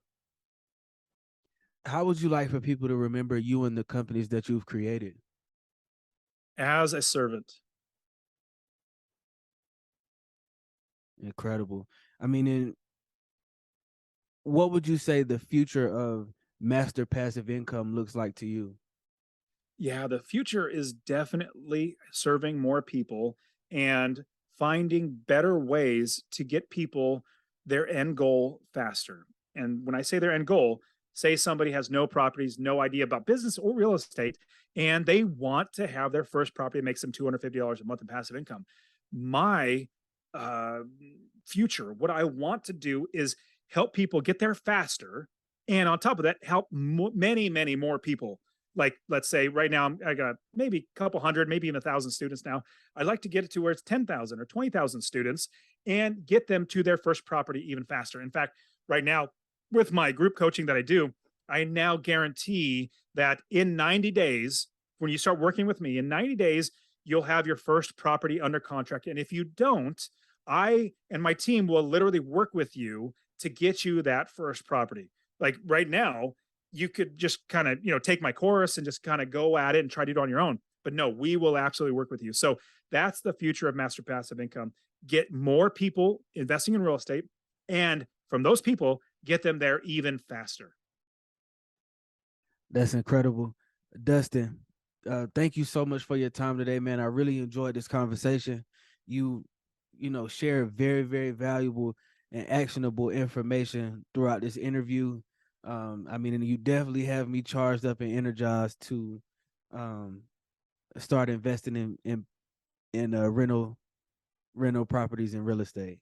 How would you like for people to remember you and the companies that you've created? As a servant. Incredible. I mean, what would you say the future of master passive income looks like to you? Yeah, the future is definitely serving more people and finding better ways to get people their end goal faster. And when I say their end goal, say somebody has no properties, no idea about business or real estate, and they want to have their first property that makes them $250 a month in passive income. My uh, future, what I want to do is help people get there faster And on top of that, help many, many more people. Like, let's say right now, I got maybe a couple hundred, maybe even 1,000 students now. I'd like to get it to where it's 10,000 or 20,000 students and get them to their first property even faster. In fact, right now, with my group coaching that I do, I now guarantee that in 90 days, when you start working with me, in 90 days, you'll have your first property under contract. And if you don't, I and my team will literally work with you to get you that first property. Like right now, you could just kind of, take my course and just kind of go at it and try to do it on your own. But no, we will absolutely work with you. So that's the future of master passive income. Get more people investing in real estate, and from those people, get them there even faster. That's incredible. Dustin, thank you so much for your time today, man. I really enjoyed this conversation. You, share very, very valuable and actionable information throughout this interview. I mean, and you definitely have me charged up and energized to um, start investing in rental properties and real estate.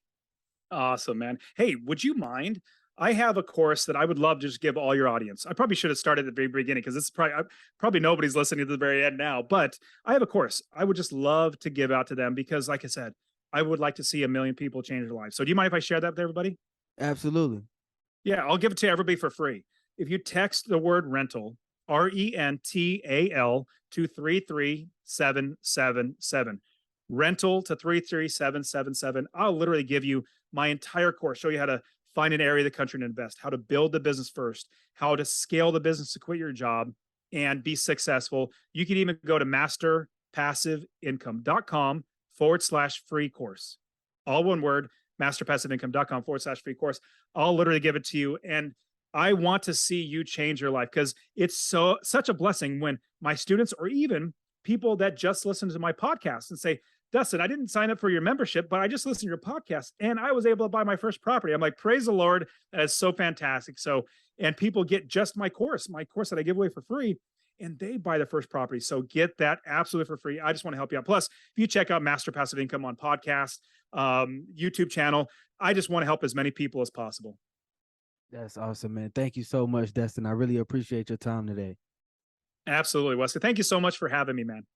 Awesome, man. Hey, would you mind? I have a course that I would love to just give all your audience. I probably should have started at the very beginning because this is probably nobody's listening to the very end now. But I have a course I would just love to give out to them because, like I said, I would like to see 1 million people change their lives. So, do you mind if I share that with everybody? Absolutely. Yeah, I'll give it to everybody for free. If you text the word rental, RENTAL, to 33777, rental to 33777, I'll literally give you my entire course, show you how to find an area of the country to invest, how to build the business first, how to scale the business to quit your job and be successful. You can even go to masterpassiveincome.com/free course. All one word, masterpassiveincome.com/free course. I'll literally give it to you. And I want to see you change your life because it's such a blessing when my students or even people that just listen to my podcast and say, Dustin, I didn't sign up for your membership, but I just listened to your podcast and I was able to buy my first property. I'm like, praise the Lord. That is so fantastic. So, and people get just my course that I give away for free, and they buy their first property. So get that absolutely for free. I just want to help you out. Plus, if you check out Master Passive Income on podcast, YouTube channel, I just want to help as many people as possible. That's awesome, man. Thank you so much, Dustin. I really appreciate your time today. Absolutely, Wesley. Thank you so much for having me, man.